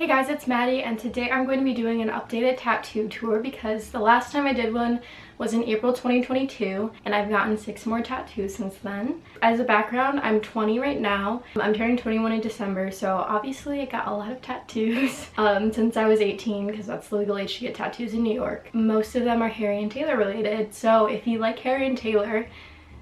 Hey guys, it's Maddie, and today I'm going to be doing an updated tattoo tour because the last time I did one was in April 2022 and I've gotten 6 more tattoos since then. As a background, I'm 20 right now. I'm turning 21 in December, so obviously I got a lot of tattoos since I was 18 because that's the legal age to get tattoos in New York. Most of them are Harry and Taylor related, so if you like Harry and Taylor,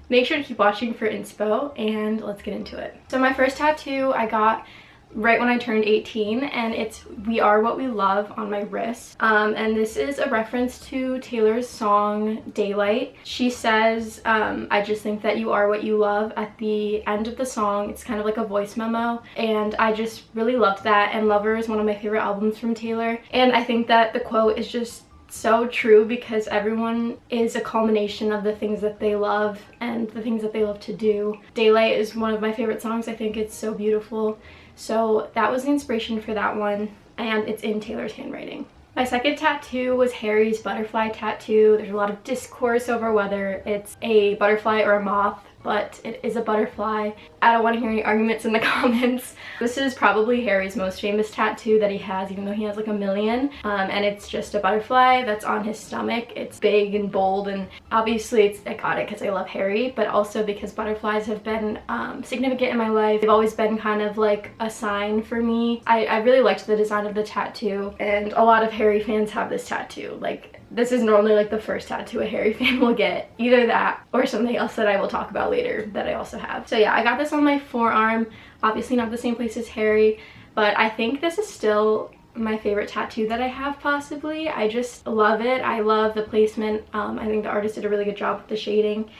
make sure to keep watching for inspo and let's get into it. So my first tattoo I got right when I turned 18, and it's "We Are What We Love" on my wrist. And this is a reference to Taylor's song Daylight. She says, I just think that you are what you love at the end of the song. It's kind of like a voice memo, and I just really loved that. And Lover is one of my favorite albums from Taylor, and I think that the quote is just so true because everyone is a culmination of the things that they love and the things that they love to do. Daylight is one of my favorite songs. I think it's so beautiful. So that was the inspiration for that one, and it's in Taylor's handwriting. My second tattoo was Harry's butterfly tattoo. There's a lot of discourse over whether it's a butterfly or a moth, but it is a butterfly. I don't want to hear any arguments in the comments. This is probably Harry's most famous tattoo that he has, even though he has like a million. And it's just a butterfly that's on his stomach. It's big and bold, and obviously I got it because I love Harry, but also because butterflies have been significant in my life. They've always been kind of like a sign for me. I really liked the design of the tattoo, and a lot of Harry fans have this tattoo. Like, this is normally like the first tattoo a Harry fan will get. Either that or something else that I will talk about later that I also have. So yeah, I got this on my forearm. Obviously not the same place as Harry, but I think this is still my favorite tattoo that I have, possibly. I just love it. I love the placement. I think the artist did a really good job with the shading.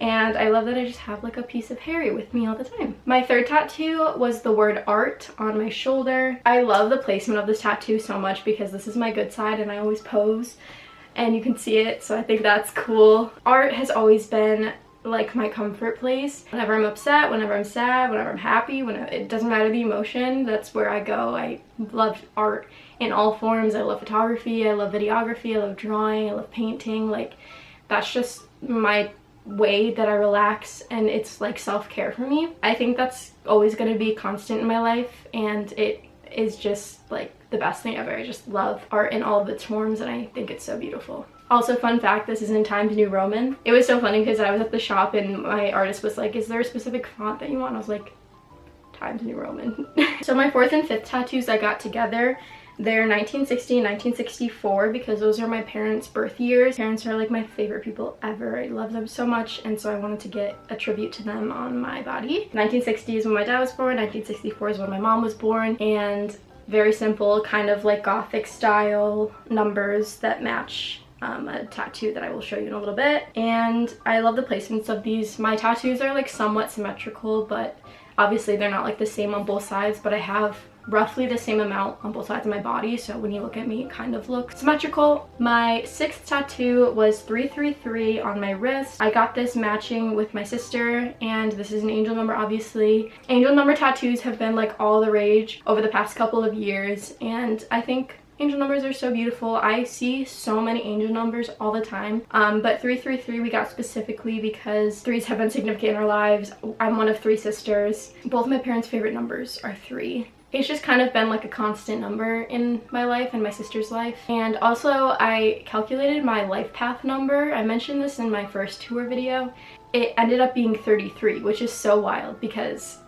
And I love that I just have like a piece of Harry with me all the time. My third tattoo was the word art on my shoulder. I love the placement of this tattoo so much because this is my good side and I always pose and you can see it, so I think that's cool. Art has always been like my comfort place. Whenever I'm upset, whenever I'm sad, whenever I'm happy, it doesn't matter the emotion, that's where I go. I love art in all forms. I love photography, I love videography, I love drawing, I love painting. Like, that's just my way that I relax, and it's like self-care for me. I think that's always going to be constant in my life, and it is just like the best thing ever. I just love art in all of its forms, and I think it's so beautiful. Also, fun fact, this is in Times New Roman. It was so funny because I was at the shop and my artist was like, is there a specific font that you want? I was like, Times New Roman. So my fourth and fifth tattoos I got together. They're 1960 and 1964 because those are my parents' birth years. Parents are like my favorite people ever. I love them so much, and so I wanted to get a tribute to them on my body. 1960 is when my dad was born, 1964 is when my mom was born, and very simple, kind of like gothic style numbers that match a tattoo that I will show you in a little bit. And I love the placements of these. My tattoos are like somewhat symmetrical, but obviously they're not like the same on both sides, but I have roughly the same amount on both sides of my body, so when you look at me it kind of looks symmetrical. My sixth tattoo was 333 on my wrist. I got this matching with my sister, and this is an angel number. Obviously angel number tattoos have been like all the rage over the past couple of years, and I think angel numbers are so beautiful. I see so many angel numbers all the time, but 333 we got specifically because threes have been significant in our lives. I'm one of 3 sisters. Both of my parents' favorite numbers are 3. It's just kind of been like a constant number in my life and my sister's life. And also I calculated my life path number. I mentioned this in my first tour video. It ended up being 33, which is so wild because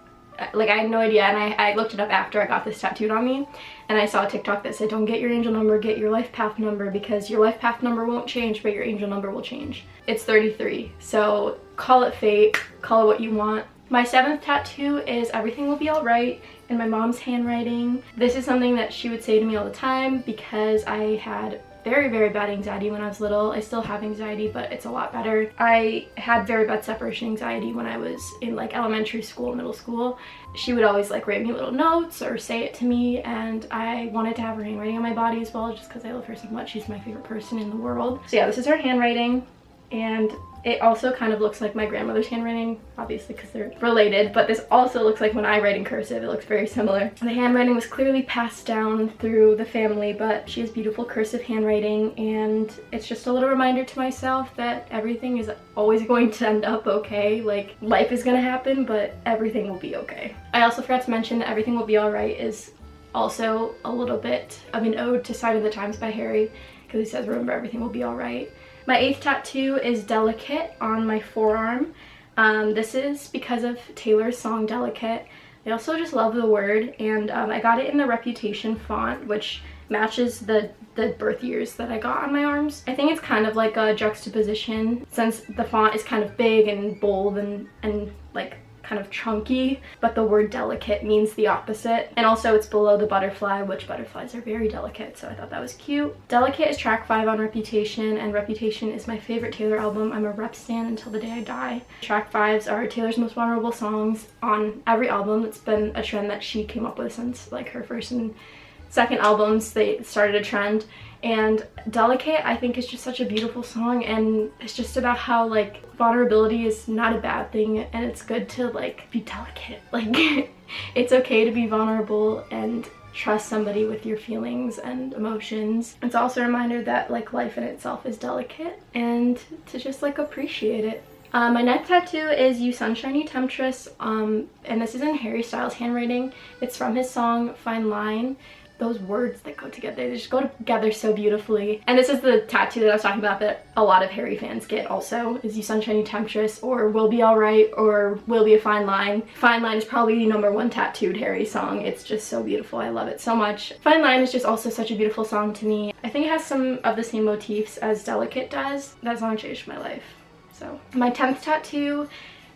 like I had no idea, and I looked it up after I got this tattooed on me, and I saw a TikTok that said, don't get your angel number, get your life path number, because your life path number won't change, but your angel number will change. It's 33, so call it fate, call it what you want. My seventh tattoo is Everything Will Be Alright in my mom's handwriting. This is something that she would say to me all the time because I had very, very bad anxiety when I was little. I still have anxiety, but it's a lot better. I had very bad separation anxiety when I was in like elementary school, middle school. She would always like write me little notes or say it to me, and I wanted to have her handwriting on my body as well just because I love her so much. She's my favorite person in the world. So yeah, this is her handwriting, and it also kind of looks like my grandmother's handwriting, obviously because they're related, but this also looks like when I write in cursive. It looks very similar. The handwriting was clearly passed down through the family, but she has beautiful cursive handwriting, and it's just a little reminder to myself that everything is always going to end up okay. Like, life is gonna happen, but everything will be okay. I also forgot to mention that Everything Will Be Alright is also a little bit of an ode to Sign of the Times by Harry, because he says, remember, everything will be all right. My 8th tattoo is Delicate on my forearm. This is because of Taylor's song Delicate. I also just love the word, and I got it in the Reputation font, which matches the birth years that I got on my arms. I think it's kind of like a juxtaposition, since the font is kind of big and bold and like kind of chunky, but the word delicate means the opposite. And also it's below the butterfly, which butterflies are very delicate, so I thought that was cute. Delicate is track 5 on Reputation, and Reputation is my favorite Taylor album. I'm a Rep stan until the day I die. Track 5s are Taylor's most vulnerable songs on every album. It's been a trend that she came up with since like her first and second albums. They started a trend, and Delicate I think is just such a beautiful song, and it's just about how like vulnerability is not a bad thing, and it's good to like be delicate. Like it's okay to be vulnerable and trust somebody with your feelings and emotions. It's also a reminder that like life in itself is delicate, and to just like appreciate it. My next tattoo is You Sunshiny Temptress, and this is in Harry Styles handwriting. It's from his song Fine Line. Those words that go together, they just go together so beautifully. And this is the tattoo that I was talking about that a lot of Harry fans get also, is You Sunshiny Temptress, or Will Be Alright, or Will Be a Fine Line. Fine Line is probably the #1 tattooed Harry song. It's just so beautiful. I love it so much. Fine Line is just also such a beautiful song to me. I think it has some of the same motifs as Delicate does. That song changed my life. So my 10th tattoo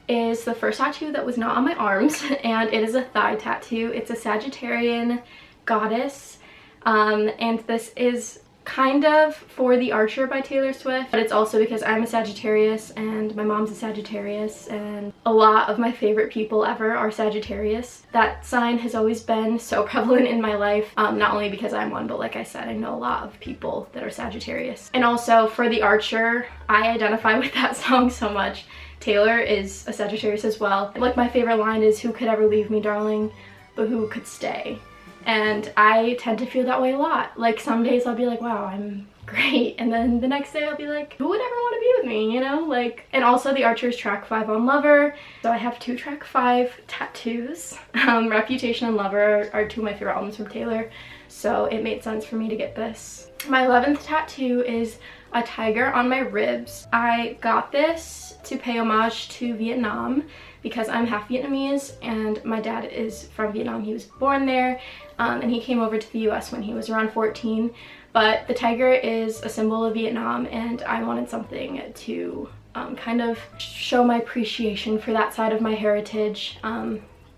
is the first tattoo that was not on my arms, and it is a thigh tattoo. It's a Sagittarian goddess, and this is kind of for The Archer by Taylor Swift, but it's also because I'm a Sagittarius and my mom's a Sagittarius, and a lot of my favorite people ever are Sagittarius. That sign has always been so prevalent in my life, not only because I'm one, but like I said, I know a lot of people that are Sagittarius. And also for The Archer, I identify with that song so much. Taylor is a Sagittarius as well. Like my favorite line is, "Who could ever leave me, darling, but who could stay?" And I tend to feel that way a lot. Like some days I'll be like, wow, I'm great, and then the next day I'll be like, who would ever want to be with me, you know? Like, and also The Archer's track 5 on Lover, so I have 2 track 5 tattoos. Reputation and Lover are 2 of my favorite albums from Taylor, so it made sense for me to get this. My 11th tattoo is a tiger on my ribs. I got this to pay homage to Vietnam because I'm half Vietnamese and my dad is from Vietnam. He was born there, and he came over to the US when he was around 14. But the tiger is a symbol of Vietnam, and I wanted something to kind of show my appreciation for that side of my heritage.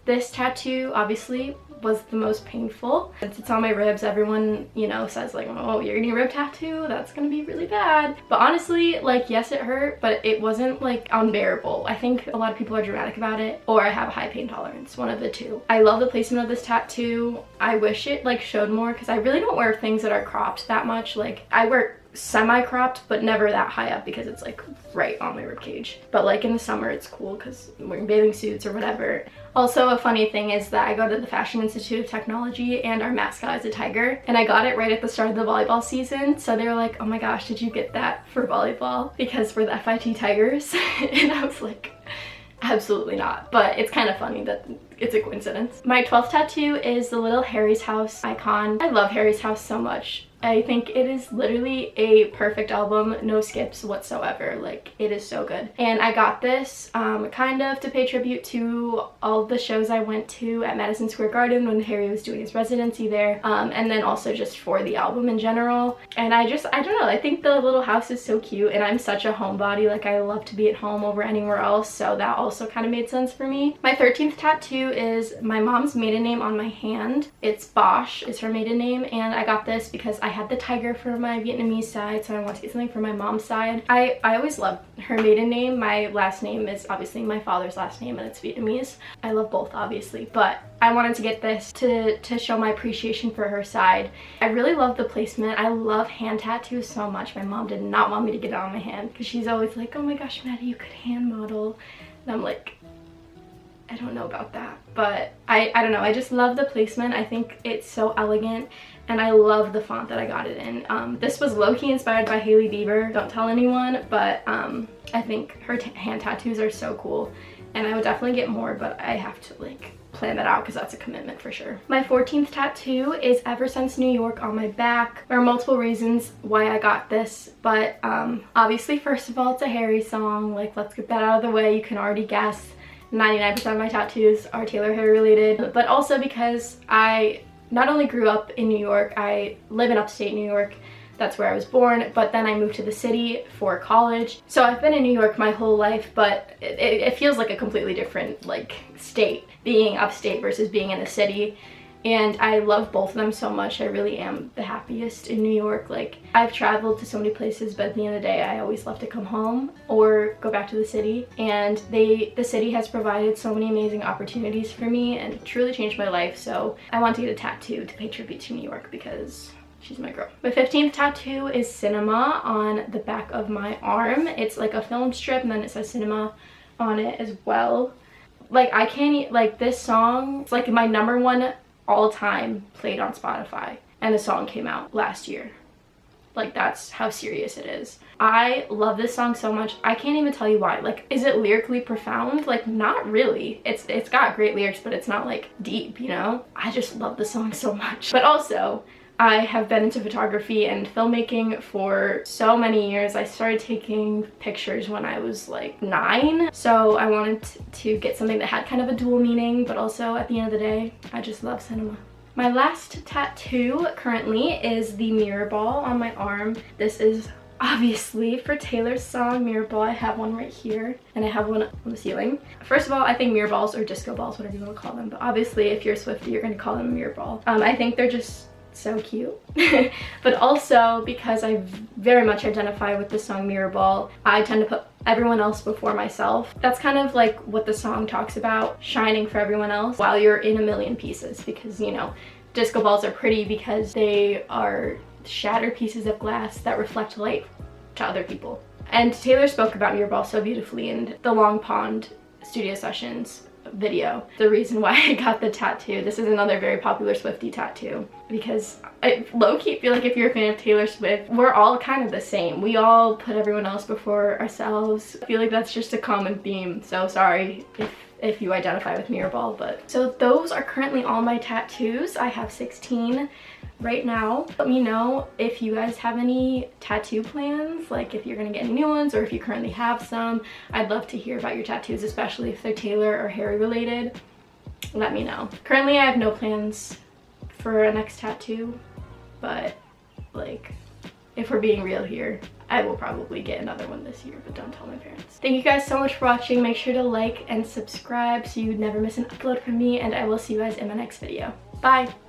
This tattoo obviously was the most painful. Since it's on my ribs, everyone, you know, says like, oh, you're getting a rib tattoo? That's gonna be really bad. But honestly, like, yes, it hurt, but it wasn't like unbearable. I think a lot of people are dramatic about it, or I have a high pain tolerance, one of the two. I love the placement of this tattoo. I wish it like showed more, because I really don't wear things that are cropped that much. Like, I wear semi-cropped, but never that high up because it's like right on my ribcage. But like in the summer it's cool because I'm wearing bathing suits or whatever. Also, a funny thing is that I go to the Fashion Institute of Technology, and our mascot is a tiger, and I got it right at the start of the volleyball season, so they were like, oh my gosh, did you get that for volleyball because we're the FIT Tigers? And I was like, absolutely not, but it's kind of funny that it's a coincidence. My 12th tattoo is the little Harry's House icon. I love Harry's House so much. I think it is literally a perfect album, no skips whatsoever. Like, it is so good. And I got this kind of to pay tribute to all the shows I went to at Madison Square Garden when Harry was doing his residency there, and then also just for the album in general. And I don't know, I think the little house is so cute, and I'm such a homebody. Like, I love to be at home over anywhere else, so that also kind of made sense for me. My 13th tattoo is my mom's maiden name on my hand. It's Bosch is her maiden name, and I got this because I had the tiger for my Vietnamese side, so I wanted to get something for my mom's side. I always loved her maiden name. My last name is obviously my father's last name, and it's Vietnamese. I love both, obviously, but I wanted to get this to show my appreciation for her side. I really love the placement. I love hand tattoos so much. My mom did not want me to get it on my hand because she's always like, oh my gosh, Maddie, you could hand model. And I'm like, I don't know about that, but I don't know. I just love the placement. I think it's so elegant, and I love the font that I got it in. This was low-key inspired by Hailey Bieber. Don't tell anyone, but I think her hand tattoos are so cool, and I would definitely get more, but I have to like plan that out because that's a commitment for sure. My 14th tattoo is Ever Since New York on my back. There are multiple reasons why I got this, but obviously first of all it's a Harry song. Like, let's get that out of the way. You can already guess 99% of my tattoos are Taylor Harry related, but also because I not only grew up in New York, I live in upstate New York. That's where I was born, but then I moved to the city for college. So I've been in New York my whole life, but it feels like a completely different like state, being upstate versus being in the city. And I love both of them so much. I really am the happiest in New York. Like, I've traveled to so many places, but at the end of the day, I always love to come home or go back to the city. And the city has provided so many amazing opportunities for me and truly changed my life. So I want to get a tattoo to pay tribute to New York because she's my girl. My 15th tattoo is cinema on the back of my arm. It's like a film strip and then it says cinema on it as well. Like, I can't, like, this song, it's like my #1 all time played on Spotify, and the song came out last year. Like, that's how serious it is. I love this song so much. I can't even tell you why. Like, is it lyrically profound? Like, not really. It's got great lyrics, but it's not like deep, you know? I just love the song so much. But also, I have been into photography and filmmaking for so many years. I started taking pictures when I was like 9. So I wanted to get something that had kind of a dual meaning, but also at the end of the day, I just love cinema. My last tattoo currently is the mirror ball on my arm. This is obviously for Taylor's song Mirror Ball. I have one right here and I have one on the ceiling. First of all, I think mirror balls or disco balls, whatever you want to call them, but obviously if you're a Swiftie, you're going to call them a mirror ball. I think they're just so cute. But also because I very much identify with the song Mirror Ball, I tend to put everyone else before myself. That's kind of like what the song talks about, shining for everyone else while you're in a million pieces, because, you know, disco balls are pretty because they are shattered pieces of glass that reflect light to other people. And Taylor spoke about Mirror Ball so beautifully in the Long Pond studio sessions video. The reason why I got the tattoo, this is another very popular Swiftie tattoo, because I low-key feel like if you're a fan of Taylor Swift, we're all kind of the same. We all put everyone else before ourselves. I feel like that's just a common theme, so sorry if you identify with Mirror Ball. But so those are currently all my tattoos. I have 16 right now. Let me know if you guys have any tattoo plans, like if you're gonna get any new ones or if you currently have some. I'd love to hear about your tattoos, especially if they're Taylor or Harry related. Let me know. Currently I have no plans for a next tattoo, but like, if we're being real here, I will probably get another one this year, but don't tell my parents. Thank you guys so much for watching. Make sure to like and subscribe so you never miss an upload from me, and I will see you guys in my next video. Bye!